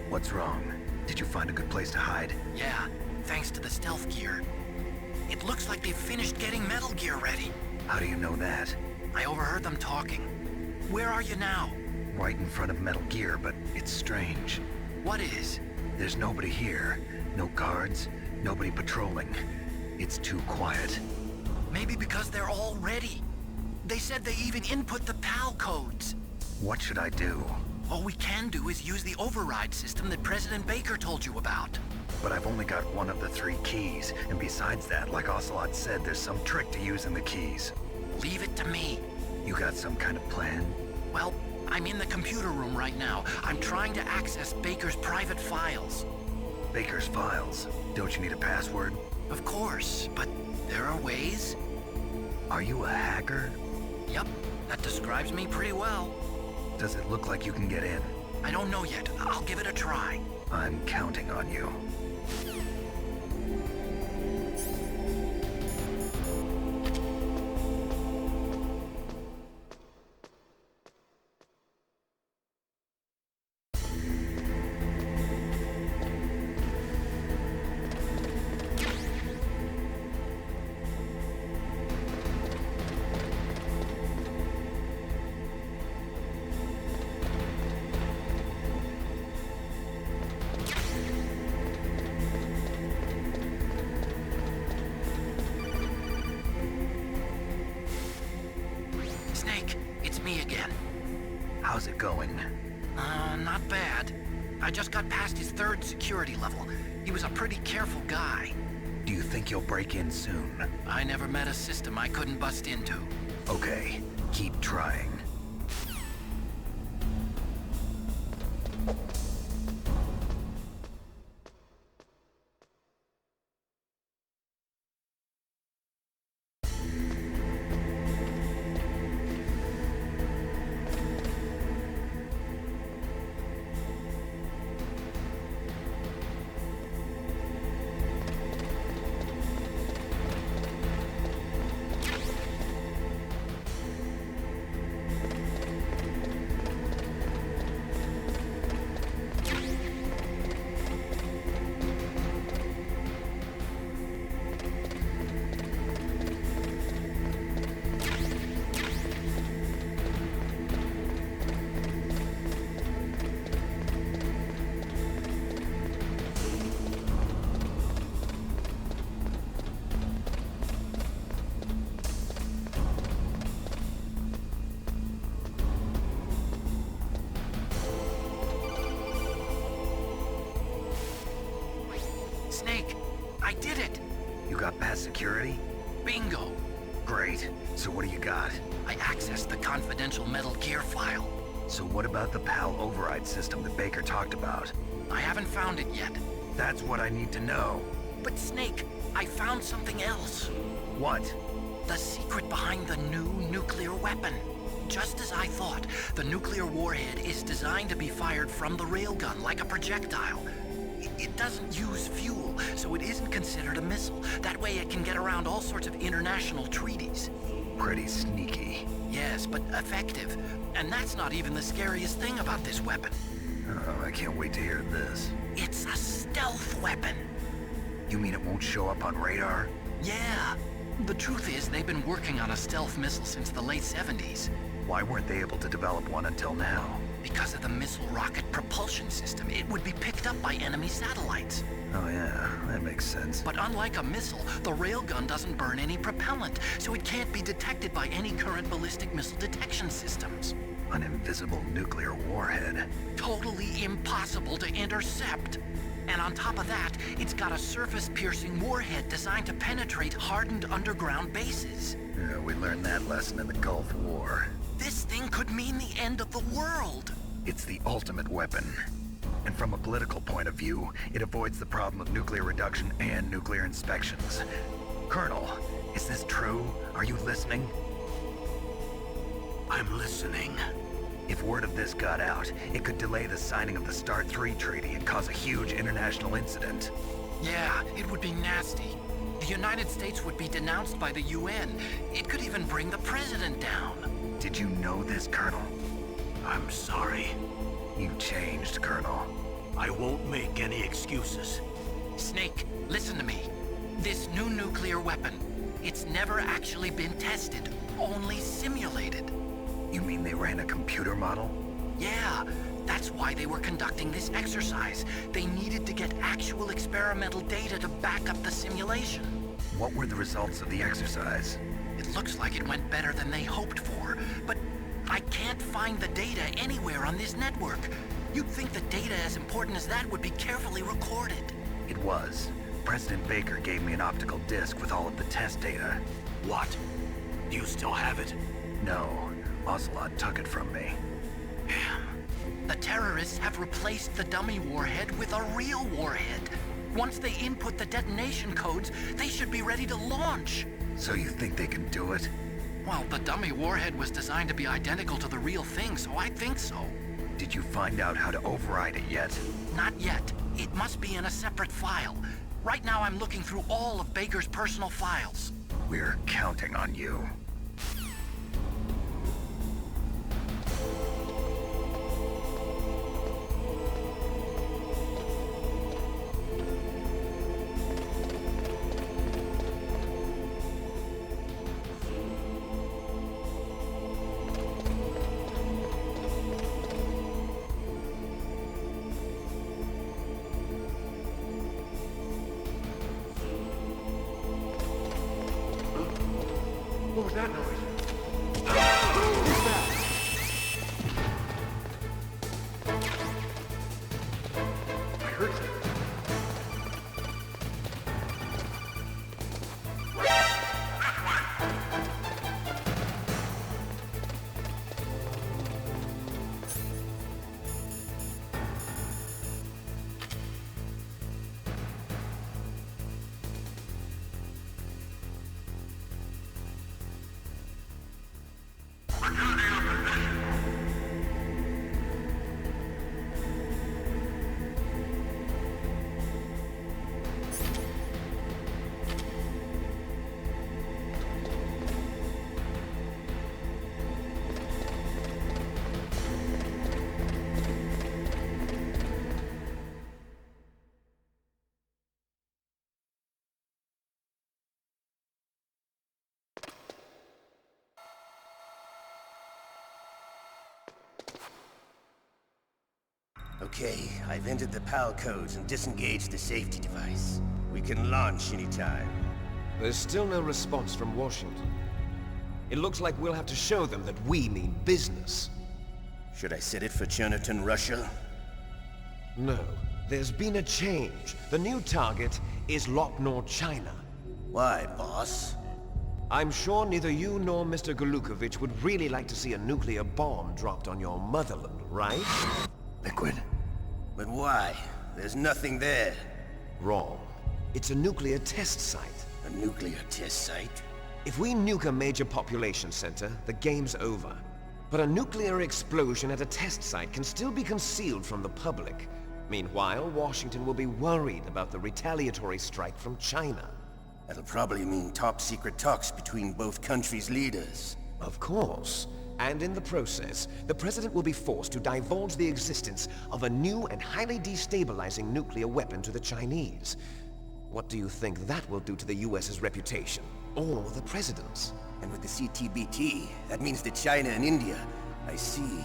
What's wrong? Did you find a good place to hide? Yeah, thanks to the stealth gear. It looks like they've finished getting Metal Gear ready. How do you know that? I overheard them talking. Where are you now? Right in front of Metal Gear, but it's strange. What is? There's nobody here. No guards, nobody patrolling. It's too quiet. Maybe because they're all ready. They said they even input the PAL codes. What should I do? All we can do is use the override system that President Baker told you about. But I've only got one of the 3 keys, and besides that, like Ocelot said, there's some trick to using the keys. Leave it to me. You got some kind of plan? Well, I'm in the computer room right now. I'm trying to access Baker's private files. Baker's files? Don't you need a password? Of course, but there are ways. Are you a hacker? Yep, that describes me pretty well. Does it look like you can get in? I don't know yet. I'll give it a try. I'm counting on you. How's it going? Not bad. I just got past his 3rd security level. He was a pretty careful guy. Do you think you'll break in soon? I never met a system I couldn't bust into. Okay, keep trying. Got past security? Bingo! Great. So what do you got? I accessed the confidential Metal Gear file. So what about the PAL override system that Baker talked about? I haven't found it yet. That's what I need to know. But Snake, I found something else. What? The secret behind the new nuclear weapon. Just as I thought, the nuclear warhead is designed to be fired from the railgun like a projectile. It doesn't use fuel, so it isn't considered a missile. That way it can get around all sorts of international treaties. Pretty sneaky. Yes, but effective. And that's not even the scariest thing about this weapon. Oh, I can't wait to hear this. It's a stealth weapon. You mean it won't show up on radar? Yeah. The truth is, they've been working on a stealth missile since the late 70s. Why weren't they able to develop one until now? Because of the missile rocket propulsion system, it would be picked up by enemy satellites. Oh yeah, that makes sense. But unlike a missile, the railgun doesn't burn any propellant, so it can't be detected by any current ballistic missile detection systems. An invisible nuclear warhead. Totally impossible to intercept. And on top of that, it's got a surface-piercing warhead designed to penetrate hardened underground bases. Yeah, we learned that lesson in the Gulf War. This thing could mean the end of the world. It's the ultimate weapon. And from a political point of view, it avoids the problem of nuclear reduction and nuclear inspections. Colonel, is this true? Are you listening? I'm listening. If word of this got out, it could delay the signing of the START 3 treaty and cause a huge international incident. Yeah, it would be nasty. The United States would be denounced by the UN. It could even bring the president down. Did you know this, Colonel? I'm sorry. You changed, Colonel. I won't make any excuses. Snake, listen to me. This new nuclear weapon, it's never actually been tested, only simulated. You mean they ran a computer model? Yeah, that's why they were conducting this exercise. They needed to get actual experimental data to back up the simulation. What were the results of the exercise? It looks like it went better than they hoped for, but I can't find the data anywhere on this network. You'd think the data as important as that would be carefully recorded. It was. President Baker gave me an optical disc with all of the test data. What? Do you still have it? No, Ocelot took it from me. The terrorists have replaced the dummy warhead with a real warhead. Once they input the detonation codes, they should be ready to launch. So you think they can do it? Well, the dummy warhead was designed to be identical to the real thing, so I think so. Did you find out how to override it yet? Not yet. It must be in a separate file. Right now I'm looking through all of Baker's personal files. We're counting on you. What was that noise? I heard something. Okay, I've entered the PAL codes and disengaged the safety device. We can launch anytime. There's still no response from Washington. It looks like we'll have to show them that we mean business. Should I set it for Cherniton, Russia? No, there's been a change. The new target is Lopnor, China. Why, boss? I'm sure neither you nor Mr. Golukovich would really like to see a nuclear bomb dropped on your motherland, right? Liquid? But why? There's nothing there. Wrong. It's a nuclear test site. A nuclear test site? If we nuke a major population center, the game's over. But a nuclear explosion at a test site can still be concealed from the public. Meanwhile, Washington will be worried about the retaliatory strike from China. That'll probably mean top-secret talks between both countries' leaders. Of course. And in the process, the President will be forced to divulge the existence of a new and highly destabilizing nuclear weapon to the Chinese. What do you think that will do to the US's reputation? Or the President's? And with the CTBT, that means that China and India... I see.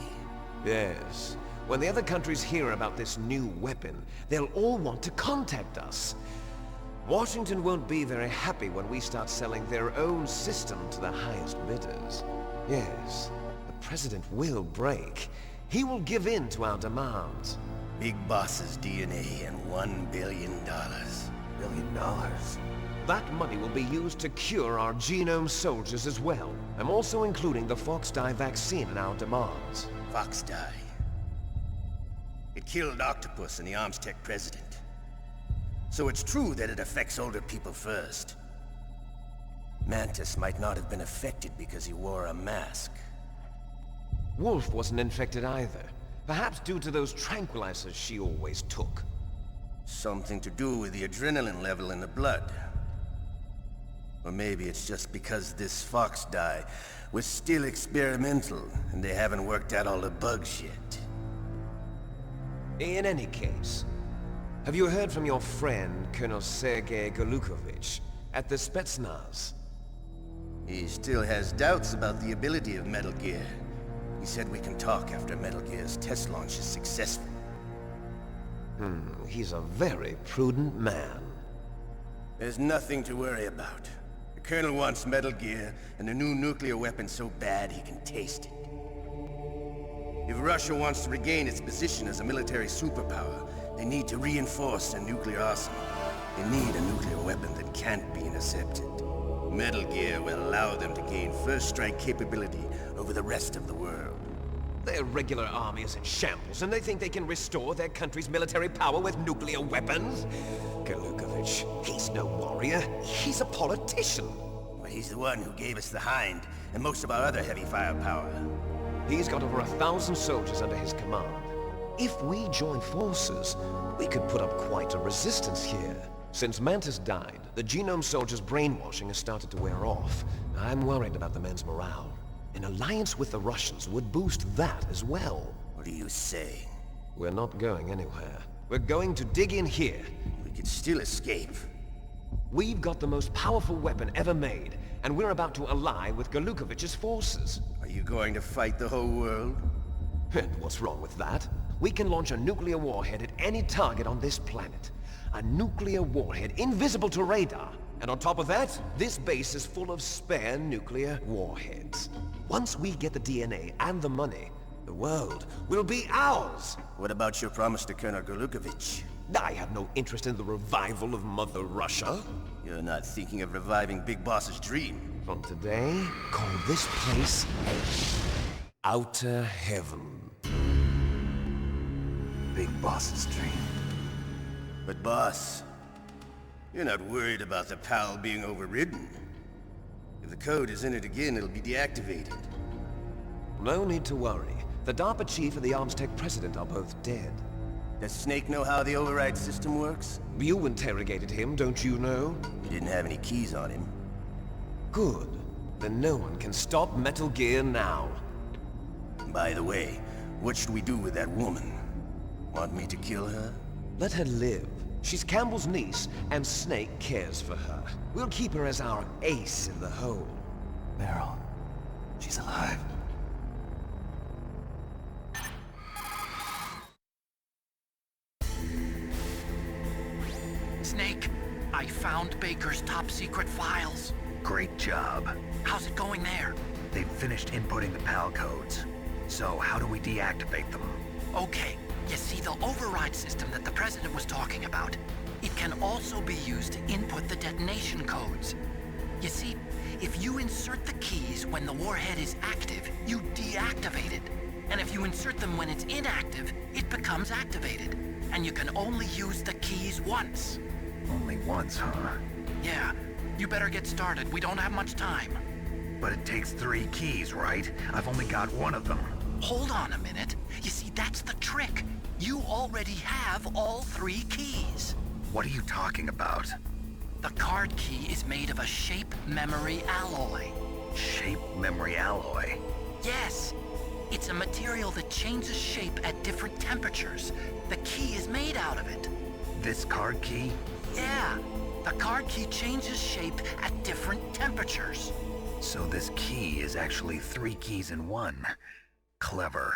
Yes. When the other countries hear about this new weapon, they'll all want to contact us. Washington won't be very happy when we start selling their own system to the highest bidders. Yes, the President will break. He will give in to our demands. Big Boss's DNA and $1 billion. $1 billion? That money will be used to cure our genome soldiers as well. I'm also including the Fox dye vaccine in our demands. Fox dye. It killed Octopus and the Armstech president. So it's true that it affects older people first. Mantis might not have been affected because he wore a mask. Wolf wasn't infected either. Perhaps due to those tranquilizers she always took. Something to do with the adrenaline level in the blood. Or maybe it's just because this Fox dye was still experimental and they haven't worked out all the bugs yet. In any case, have you heard from your friend, Colonel Sergei Golukovich, at the Spetsnaz? He still has doubts about the ability of Metal Gear. He said we can talk after Metal Gear's test launch is successful. He's a very prudent man. There's nothing to worry about. The Colonel wants Metal Gear and the new nuclear weapon so bad he can taste it. If Russia wants to regain its position as a military superpower, they need to reinforce their nuclear arsenal. They need a nuclear weapon that can't be intercepted. Metal Gear will allow them to gain first strike capability over the rest of the world. Their regular army is in shambles, and they think they can restore their country's military power with nuclear weapons? Golukovich, he's no warrior. He's a politician. But he's the one who gave us the Hind and most of our other heavy firepower. He's got over 1,000 soldiers under his command. If we join forces, we could put up quite a resistance here. Since Mantis died, the genome soldiers' brainwashing has started to wear off. I'm worried about the men's morale. An alliance with the Russians would boost that as well. What are you saying? We're not going anywhere. We're going to dig in here. We could still escape. We've got the most powerful weapon ever made, and we're about to ally with Golukovich's forces. Are you going to fight the whole world? And what's wrong with that? We can launch a nuclear warhead at any target on this planet. A nuclear warhead invisible to radar. And on top of that, this base is full of spare nuclear warheads. Once we get the DNA and the money, the world will be ours! What about your promise to Colonel Golukovich? I have no interest in the revival of Mother Russia. You're not thinking of reviving Big Boss's dream. From today, call this place Outer Heaven. Big Boss's dream. But boss, you're not worried about the PAL being overridden. If the code is in it again, it'll be deactivated. No need to worry. The DARPA chief and the Armstech president are both dead. Does Snake know how the override system works? You interrogated him, don't you know? He didn't have any keys on him. Good. Then no one can stop Metal Gear now. By the way, what should we do with that woman? Want me to kill her? Let her live. She's Campbell's niece, and Snake cares for her. We'll keep her as our ace in the hole. Meryl, she's alive. Snake, I found Baker's top-secret files. Great job. How's it going there? They've finished inputting the PAL codes. So how do we deactivate them? Okay, you see the override system that the President was talking about? It can also be used to input the detonation codes. You see, if you insert the keys when the warhead is active, you deactivate it. And if you insert them when it's inactive, it becomes activated. And you can only use the keys once. Only once, huh? Yeah, you better get started. We don't have much time. But it takes 3 keys, right? I've only got 1 of them. Hold on a minute. You see, that's the trick. You already have all 3 keys. What are you talking about? The card key is made of a shape memory alloy. Shape memory alloy? Yes. It's a material that changes shape at different temperatures. The key is made out of it. This card key? Yeah. The card key changes shape at different temperatures. So this key is actually 3 keys in 1. Clever.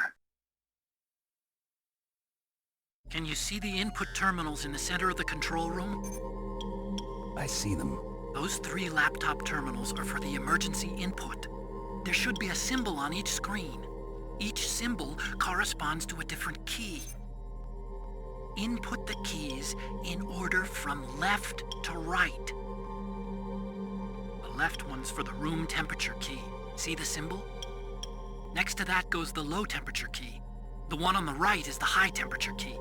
Can you see the input terminals in the center of the control room? I see them. Those 3 laptop terminals are for the emergency input. There should be a symbol on each screen. Each symbol corresponds to a different key. Input the keys in order from left to right. The left one's for the room temperature key. See the symbol? Next to that goes the low temperature key. The one on the right is the high temperature key.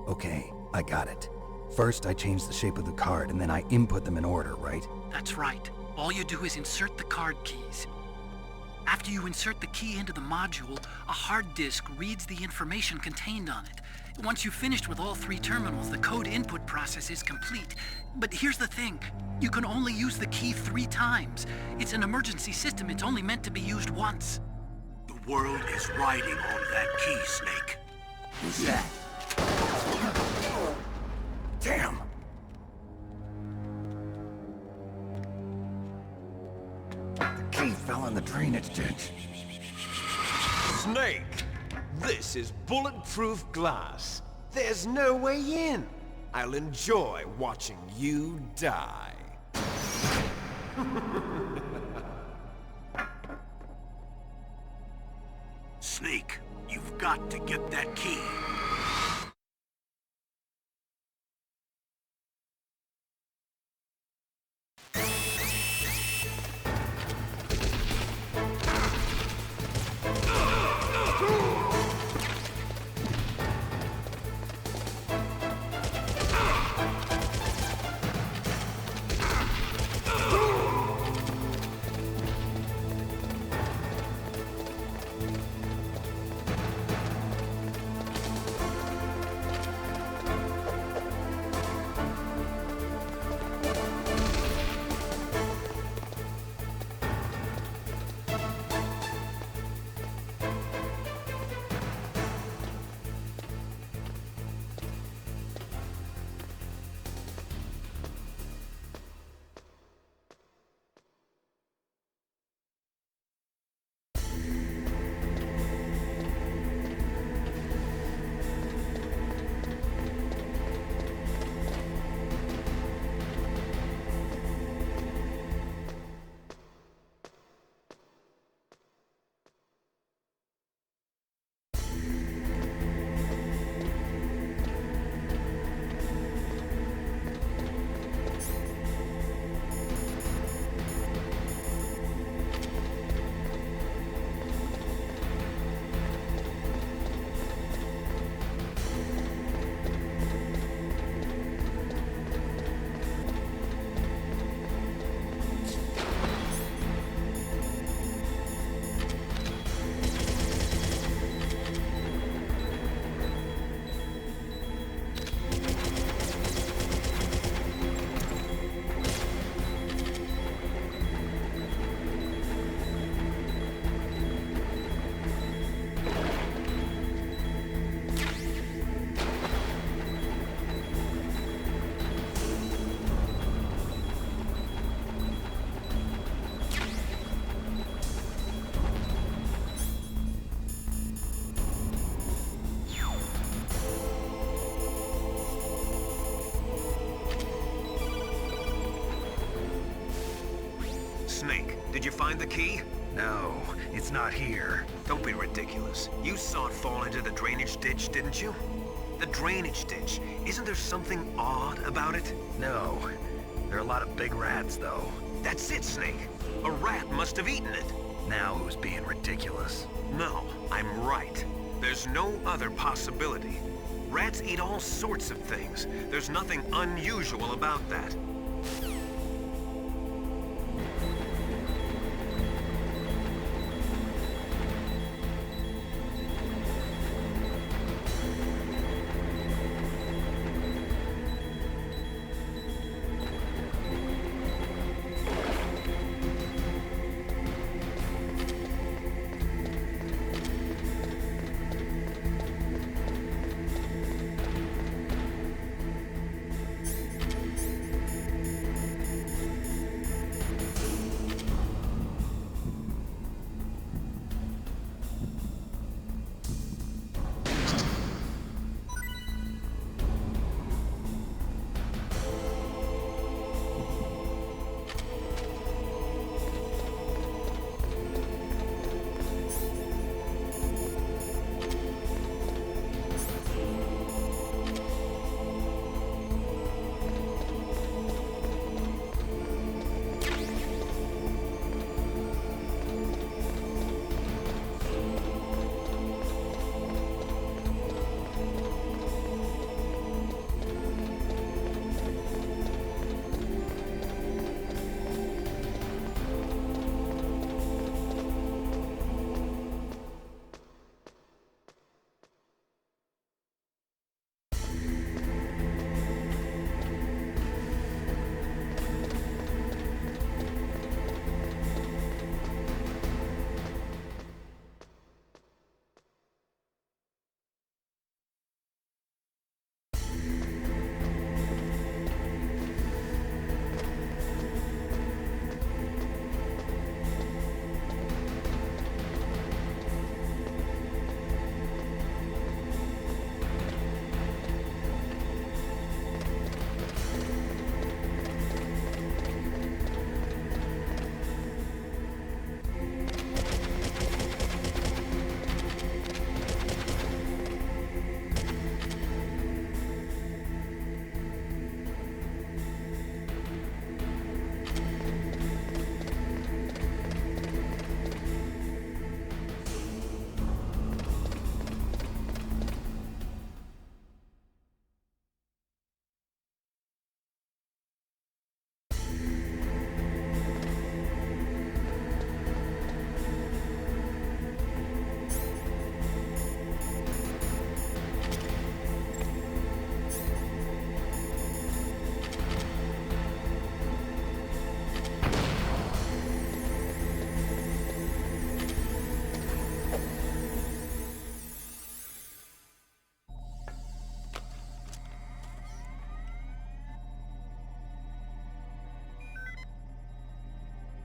Okay, I got it. First, I change the shape of the card, and then I input them in order, right? That's right. All you do is insert the card keys. After you insert the key into the module, a hard disk reads the information contained on it. Once you've finished with all 3 terminals, the code input process is complete. But here's the thing. You can only use the key 3 times. It's an emergency system. It's only meant to be used once. The world is riding on that key, Snake. Who's that? Damn! The key fell in the drainage ditch. Snake! This is bulletproof glass. There's no way in. I'll enjoy watching you die. Snake, you've got to get that key. Snake, did you find the key? No, it's not here. Don't be ridiculous. You saw it fall into the drainage ditch, didn't you? The drainage ditch. Isn't there something odd about it? No. There are a lot of big rats, though. That's it, Snake. A rat must have eaten it. Now who's being ridiculous? No, I'm right. There's no other possibility. Rats eat all sorts of things. There's nothing unusual about that.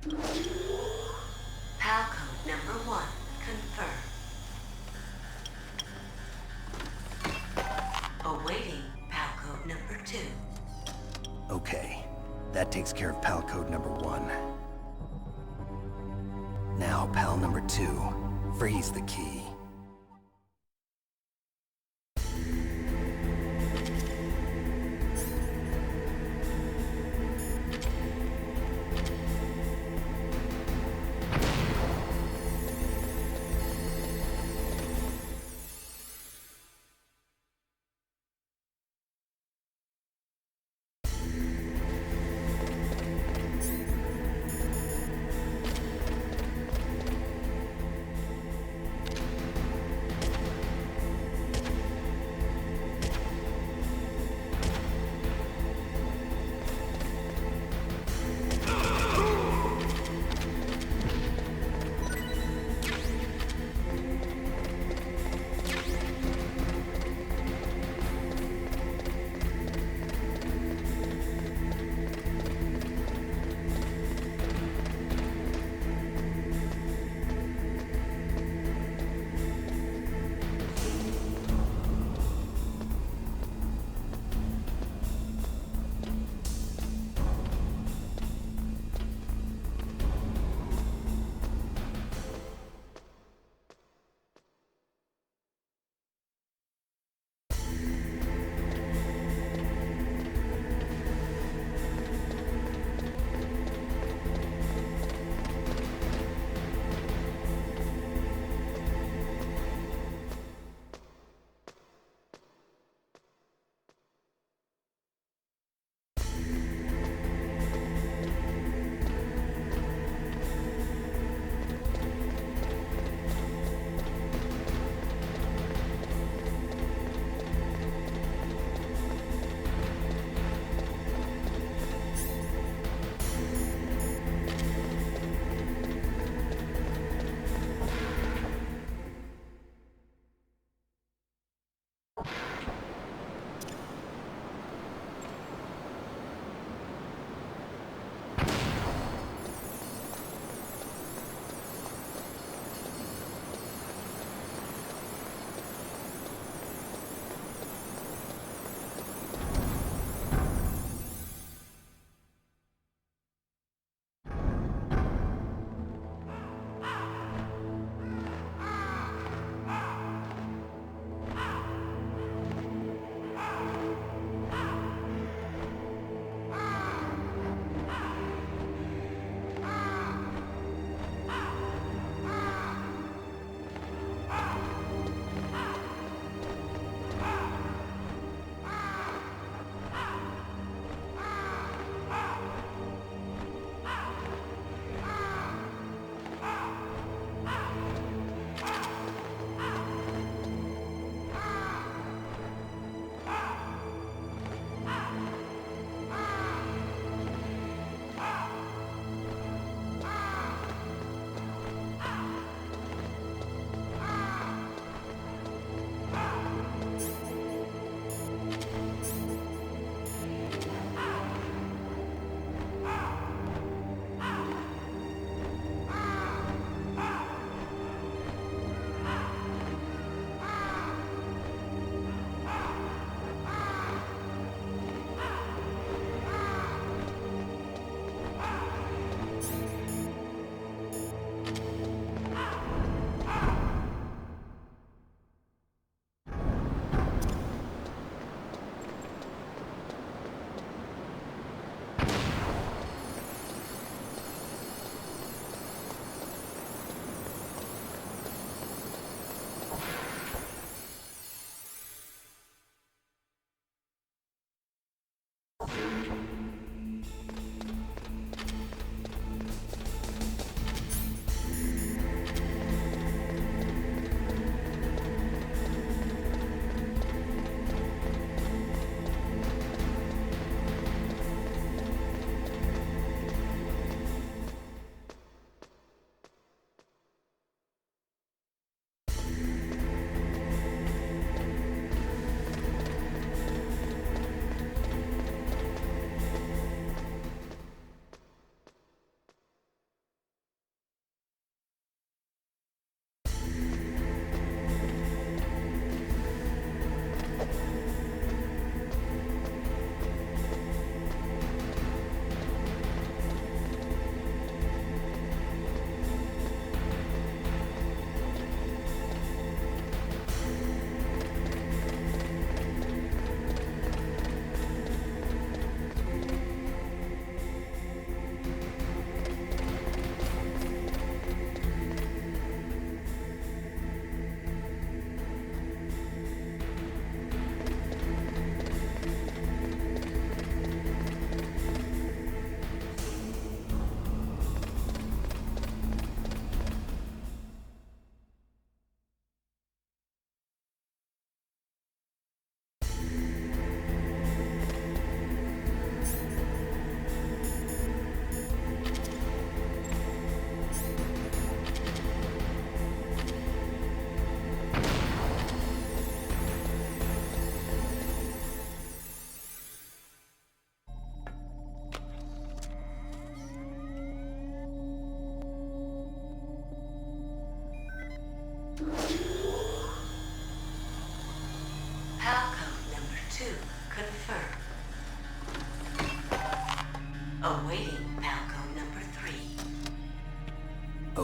PAL code number 1 confirmed. Awaiting PAL code number 2. Okay, that takes care of PAL code number 1. Now, PAL number 2, freeze the key.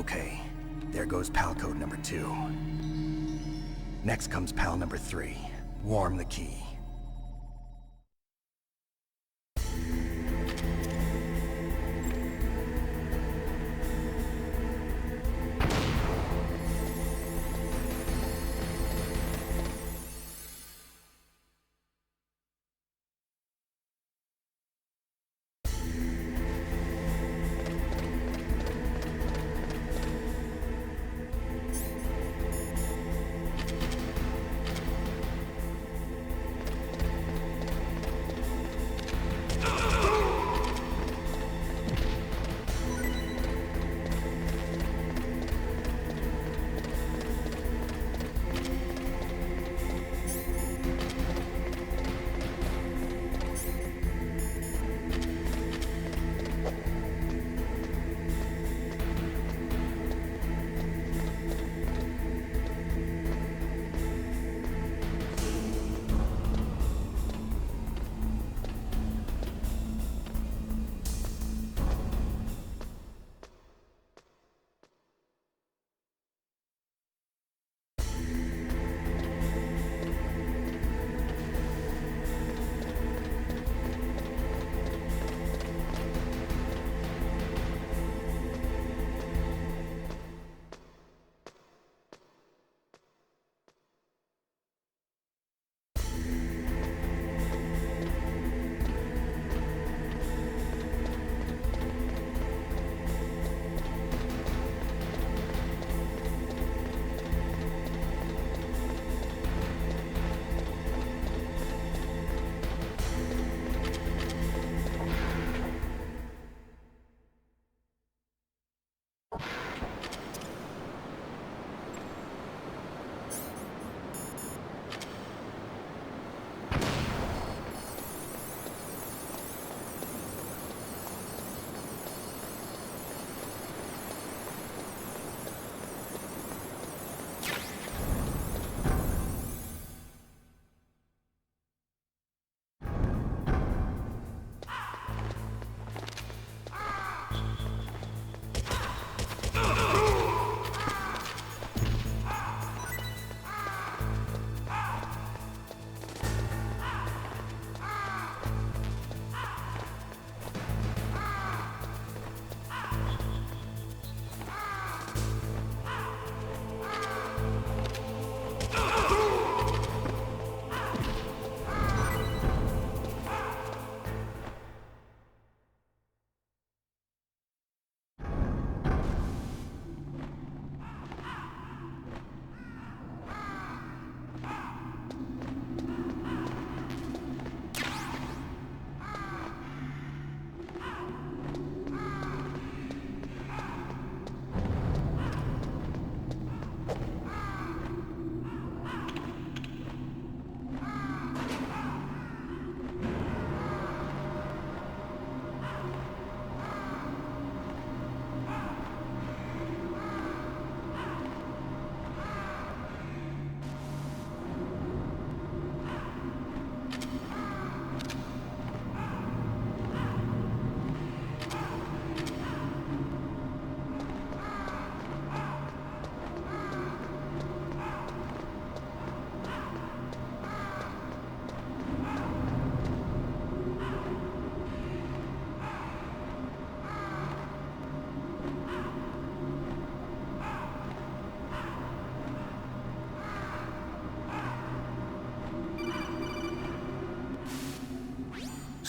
Okay, there goes pal code number 2. Next comes pal number 3. Warm the key.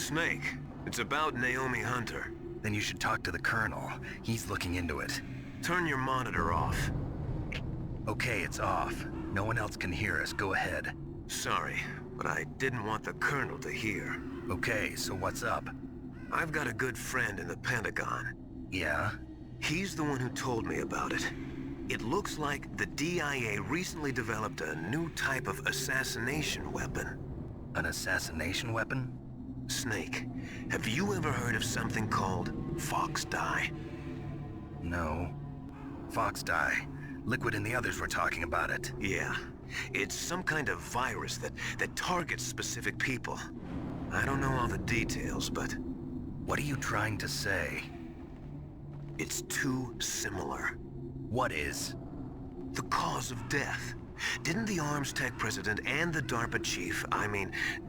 Snake, it's about Naomi Hunter. Then you should talk to the Colonel. He's looking into it. Turn your monitor off. Okay, it's off. No one else can hear us. Go ahead. Sorry, but I didn't want the Colonel to hear. Okay, so what's up? I've got a good friend in the Pentagon. Yeah? He's the one who told me about it. It looks like the DIA recently developed a new type of assassination weapon. An assassination weapon? Snake, have you ever heard of something called Fox Dye? No. Fox Dye. Liquid and the others were talking about it. Yeah. It's some kind of virus that targets specific people. I don't know all the details, but... What are you trying to say? It's too similar. What is? The cause of death. Didn't the Arms Tech president and the DARPA chief,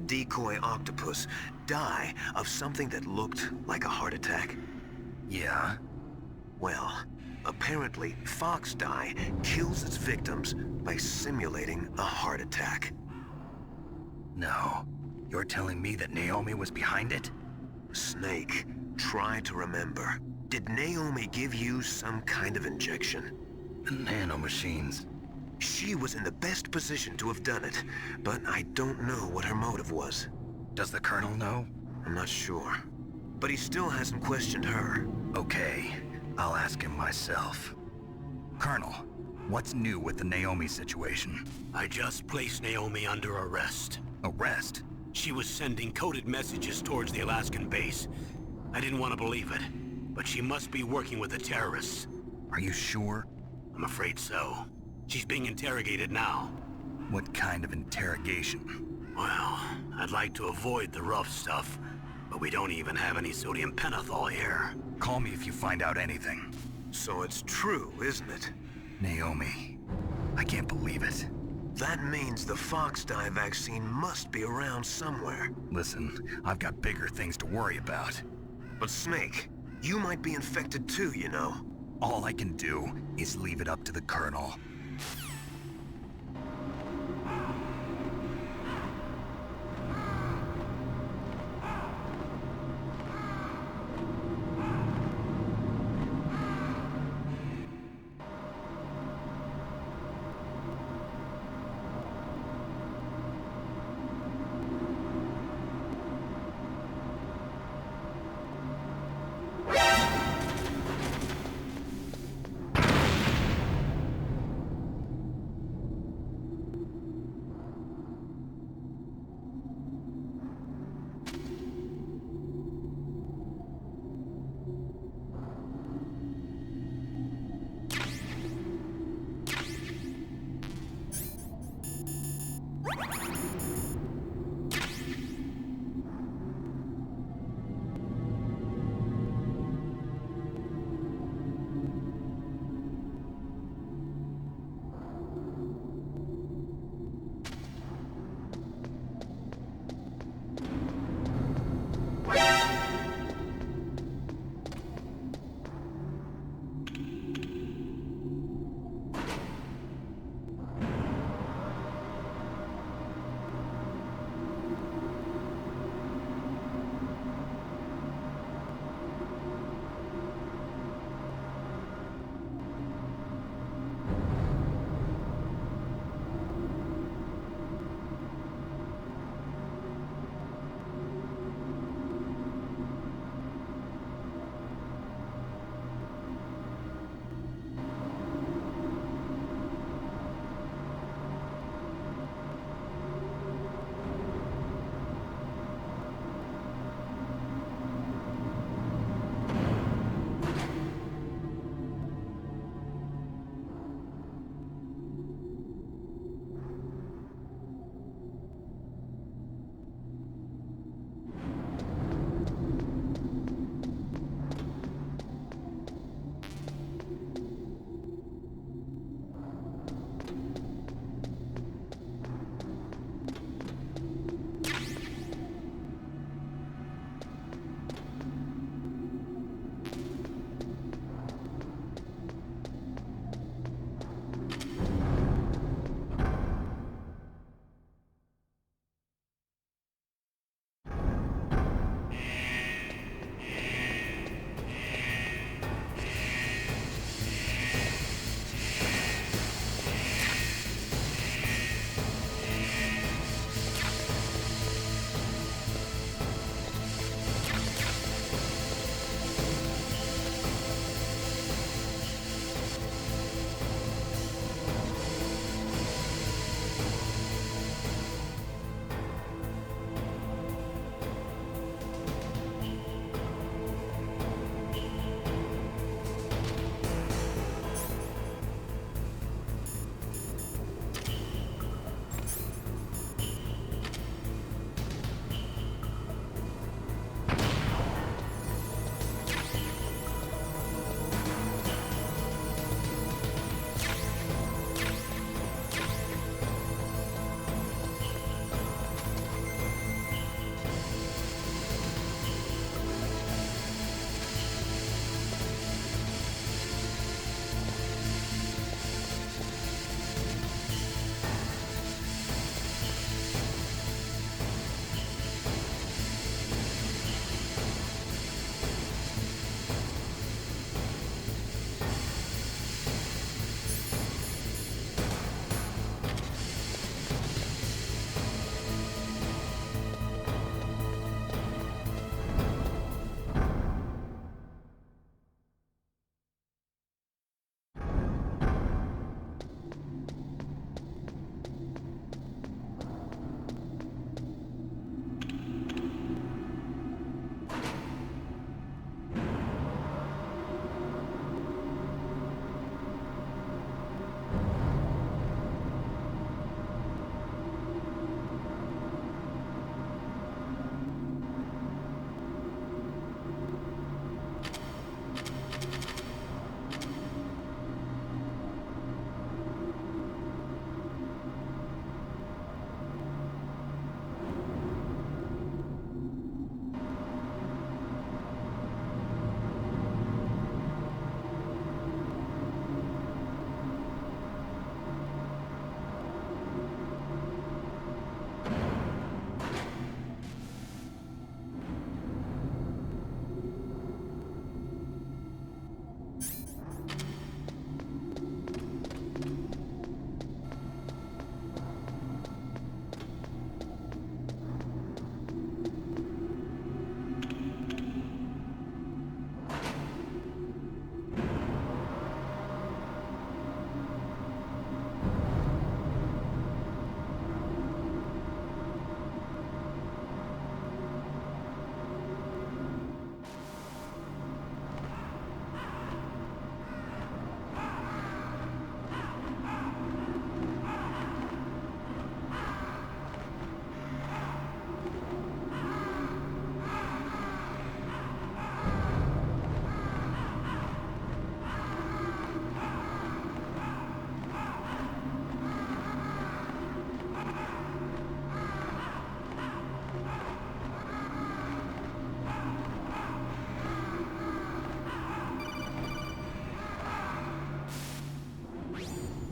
Decoy Octopus, die of something that looked like a heart attack? Yeah? Well, apparently Fox-Die kills its victims by simulating a heart attack. No. You're telling me that Naomi was behind it? Snake, try to remember. Did Naomi give you some kind of injection? The nanomachines. She was in the best position to have done it, but I don't know what her motive was. Does the Colonel know? I'm not sure. But he still hasn't questioned her. Okay, I'll ask him myself. Colonel, what's new with the Naomi situation? I just placed Naomi under arrest. Arrest? She was sending coded messages towards the Alaskan base. I didn't want to believe it, but she must be working with the terrorists. Are you sure? I'm afraid so. She's being interrogated now. What kind of interrogation? Well, I'd like to avoid the rough stuff, but we don't even have any sodium pentothal here. Call me if you find out anything. So it's true, isn't it? Naomi. I can't believe it. That means the Fox-Die vaccine must be around somewhere. Listen, I've got bigger things to worry about. But Snake, you might be infected too, you know. All I can do is leave it up to the Colonel.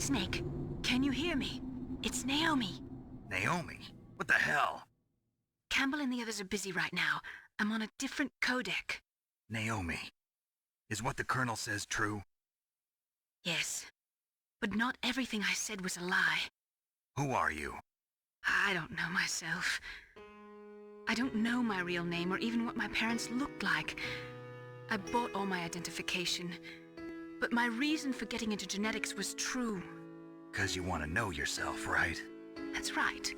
Snake, can you hear me? It's Naomi. Naomi? What the hell? Campbell and the others are busy right now. I'm on a different codec. Naomi, is what the Colonel says true? Yes, but not everything I said was a lie. Who are you? I don't know myself. I don't know my real name or even what my parents looked like. I bought all my identification, but my reason for getting into genetics was true. 'Cause you want to know yourself, right? That's right.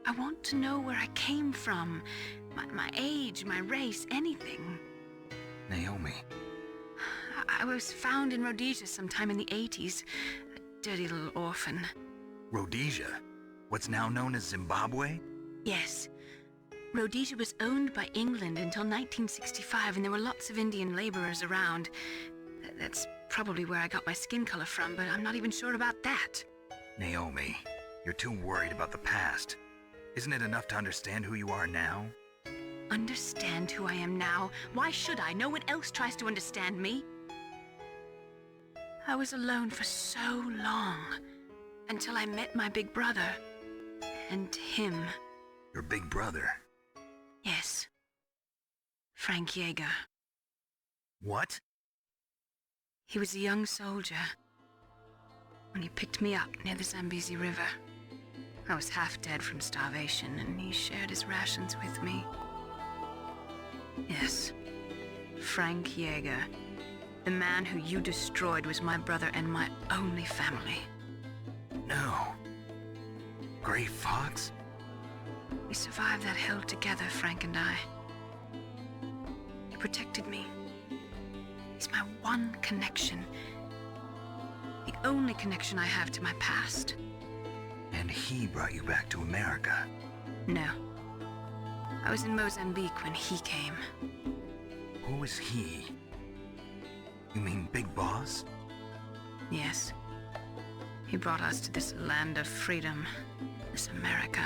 I want to know where I came from, my age, my race, anything. Naomi. I was found in Rhodesia sometime in the 80s, a dirty little orphan. Rhodesia? What's now known as Zimbabwe? Yes. Rhodesia was owned by England until 1965, and there were lots of Indian laborers around. That's probably where I got my skin color from, but I'm not even sure about that. Naomi, you're too worried about the past. Isn't it enough to understand who you are now? Understand who I am now? Why should I? No one else tries to understand me. I was alone for so long, until I met my big brother. And him. Your big brother? Yes. Frank Yeager. What? He was a young soldier when he picked me up near the Zambezi River. I was half dead from starvation, and he shared his rations with me. Yes, Frank Yeager. The man who you destroyed was my brother and my only family. No. Gray Fox? We survived that hell together, Frank and I. He protected me. He's my one connection. The only connection I have to my past. And he brought you back to America? No. I was in Mozambique when he came. Who is he? You mean Big Boss? Yes. He brought us to this land of freedom, this America.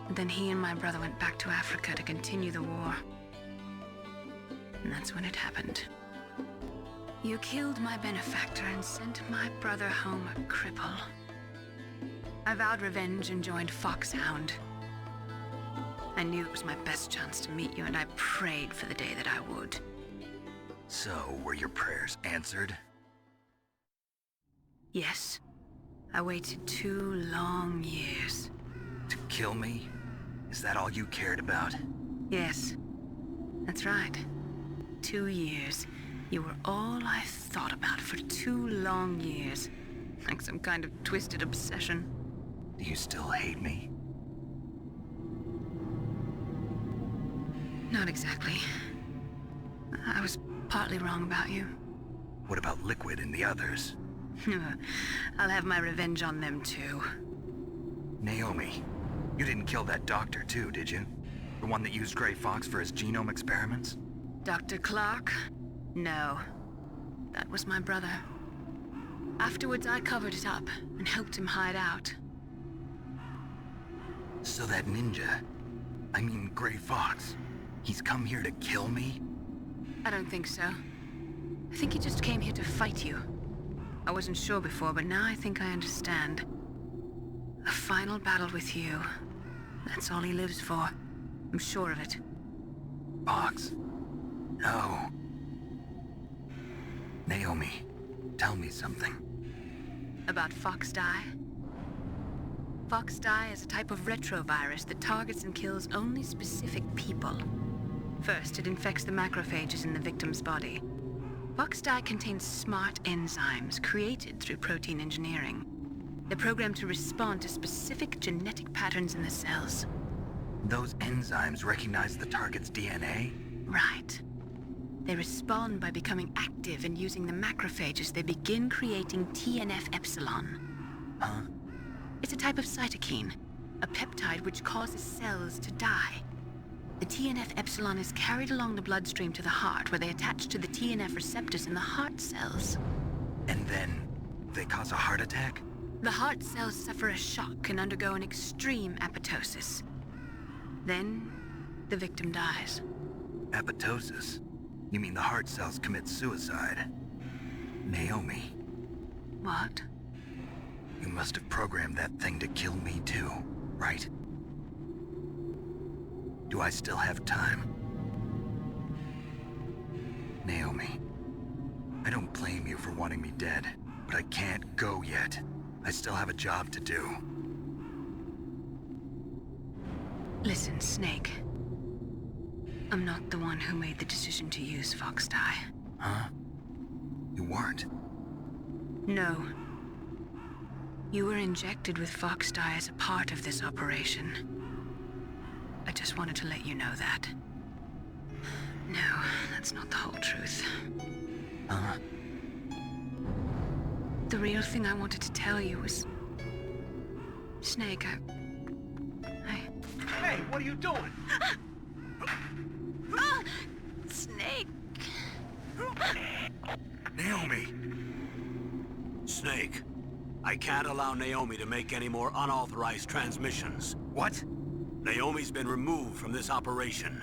And then he and my brother went back to Africa to continue the war. And that's when it happened. You killed my benefactor and sent my brother home a cripple. I vowed revenge and joined Foxhound. I knew it was my best chance to meet you, and I prayed for the day that I would. So, were your prayers answered? Yes. I waited 2 long years. To kill me? Is that all you cared about? Yes. That's right. 2 years. You were all I thought about for 2 long years. Like some kind of twisted obsession. Do you still hate me? Not exactly. I was partly wrong about you. What about Liquid and the others? I'll have my revenge on them too. Naomi, you didn't kill that doctor too, did you? The one that used Gray Fox for his genome experiments? Dr. Clark? No. That was my brother. Afterwards, I covered it up and helped him hide out. So that ninja, I mean Gray Fox, he's come here to kill me? I don't think so. I think he just came here to fight you. I wasn't sure before, but now I think I understand. A final battle with you. That's all he lives for. I'm sure of it. Fox? No. Naomi, tell me something. About FoxDie? FoxDie is a type of retrovirus that targets and kills only specific people. First, it infects the macrophages in the victim's body. FoxDie contains smart enzymes created through protein engineering. They're programmed to respond to specific genetic patterns in the cells. Those enzymes recognize the target's DNA? Right. They respond by becoming active and using the macrophages. They begin creating TNF-epsilon. Huh? It's a type of cytokine, a peptide which causes cells to die. The TNF-epsilon is carried along the bloodstream to the heart, where they attach to the TNF receptors in the heart cells. And then they cause a heart attack? The heart cells suffer a shock and undergo an extreme apoptosis. Then, the victim dies. Apoptosis? You mean the heart cells commit suicide? Naomi, What? You must have programmed that thing to kill me too, right? Do I still have time? Naomi, I don't blame you for wanting me dead, but I can't go yet. I still have a job to do. Listen, Snake. I'm not the one who made the decision to use Foxdie. Huh? You weren't? No. You were injected with Foxdie as a part of this operation. I just wanted to let you know that. No, that's not the whole truth. Huh? The real thing I wanted to tell you was... Snake, Hey, what are you doing? Snake! Naomi! Snake, I can't allow Naomi to make any more unauthorized transmissions. What? Naomi's been removed from this operation.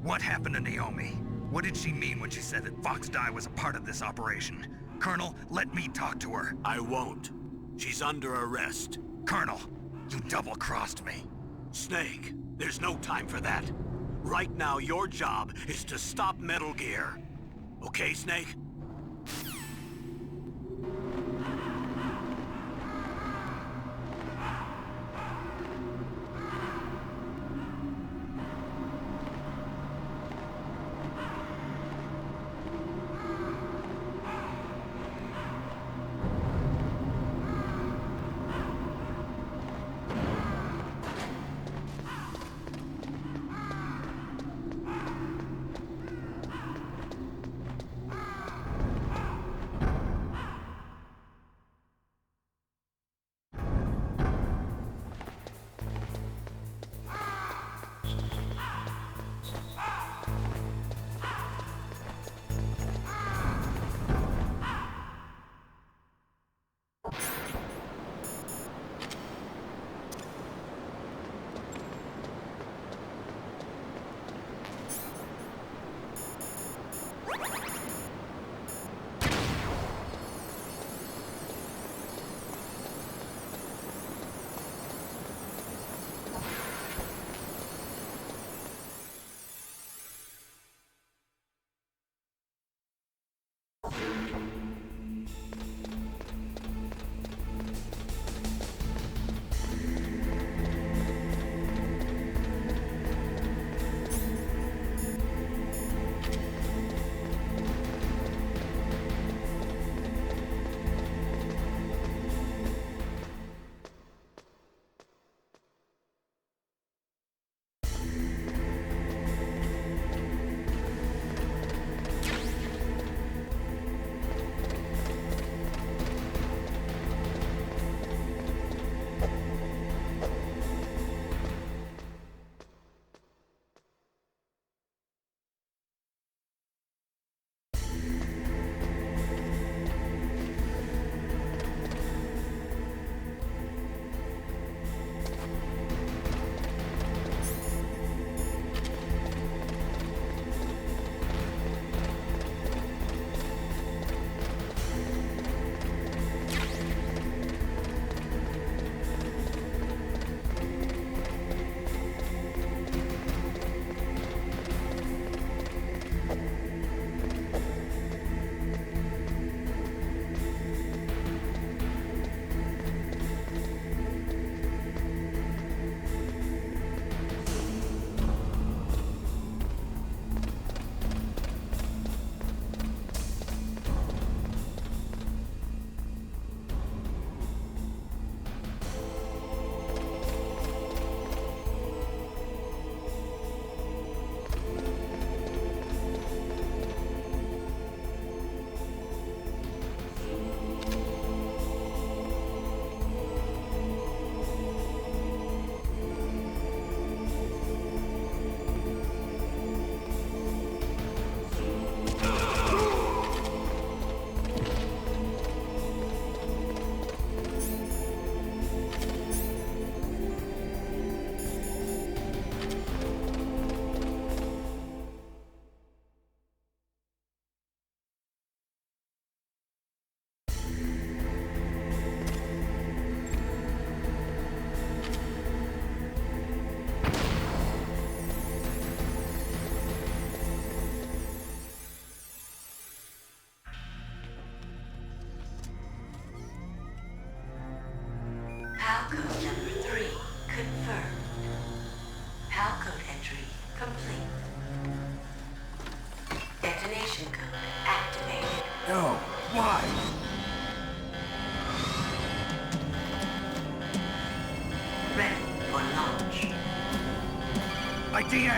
What happened to Naomi? What did she mean when she said that Foxdie was a part of this operation? Colonel, let me talk to her. I won't. She's under arrest. Colonel, you double-crossed me. Snake, there's no time for that. Right now, your job is to stop Metal Gear. Okay, Snake?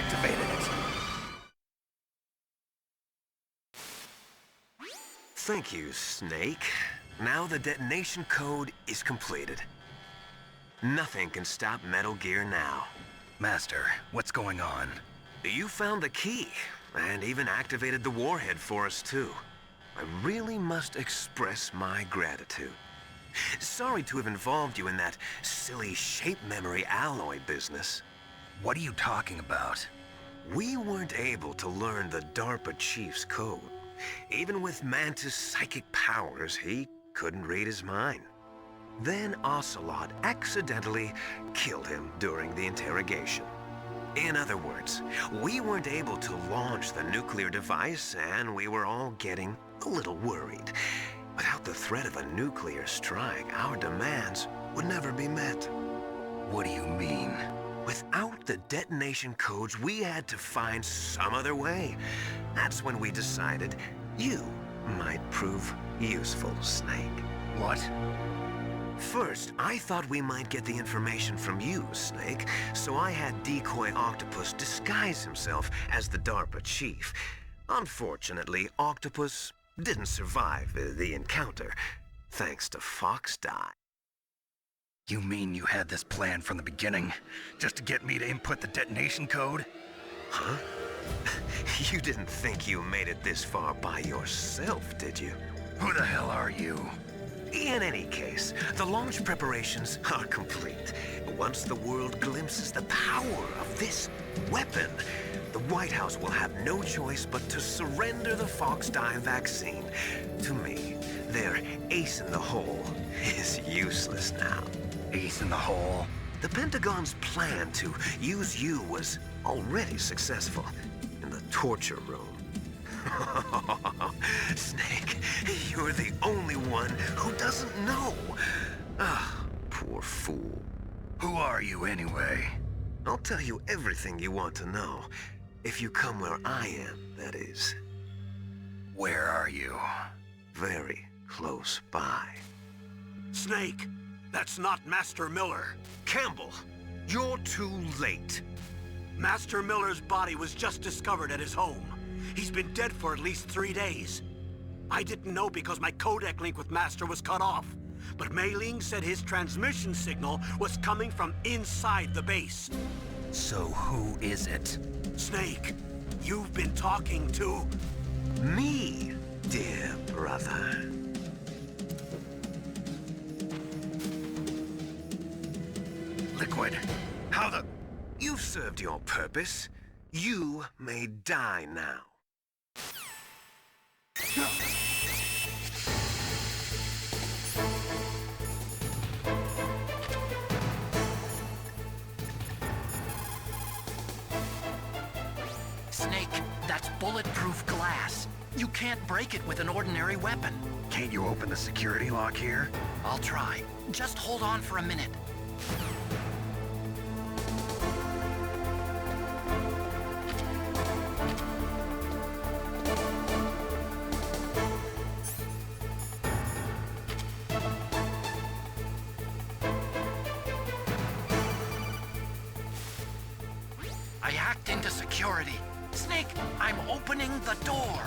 activated it. Thank you, Snake. Now the detonation code is completed. Nothing can stop Metal Gear now. Master, what's going on? You found the key, and even activated the warhead for us, too. I really must express my gratitude. Sorry to have involved you in that silly shape memory alloy business. What are you talking about? We weren't able to learn the DARPA chief's code. Even with Mantis' psychic powers, he couldn't read his mind. Then Ocelot accidentally killed him during the interrogation. In other words, we weren't able to launch the nuclear device, and we were all getting a little worried. Without the threat of a nuclear strike, our demands would never be met. What do you mean? Without the detonation codes, we had to find some other way. That's when we decided you might prove useful, Snake. What? First, I thought we might get the information from you, Snake, so I had Decoy Octopus disguise himself as the DARPA chief. Unfortunately, Octopus didn't survive the encounter, thanks to Fox Die. You mean you had this plan from the beginning, just to get me to input the detonation code? Huh? You didn't think you made it this far by yourself, did you? Who the hell are you? In any case, the launch preparations are complete. Once the world glimpses the power of this weapon, the White House will have no choice but to surrender the Fox Die vaccine. To me, their ace in the hole is useless now. Ace in the hole? The Pentagon's plan to use you was already successful in the torture room. Snake, you're the only one who doesn't know. Ah, poor fool. Who are you anyway? I'll tell you everything you want to know. If you come where I am, that is. Where are you? Very close by. Snake, that's not Master Miller. Campbell, you're too late. Master Miller's body was just discovered at his home. He's been dead for at least 3 days. I didn't know because my codec link with Master was cut off. But Mei Ling said his transmission signal was coming from inside the base. So who is it? Snake, you've been talking to... Me, dear brother. Liquid, how the... You've served your purpose. You may die now. Snake, that's bulletproof glass. You can't break it with an ordinary weapon. Can't you open the security lock here? I'll try. Just hold on for a minute. I hacked into security. Snake, I'm opening the door.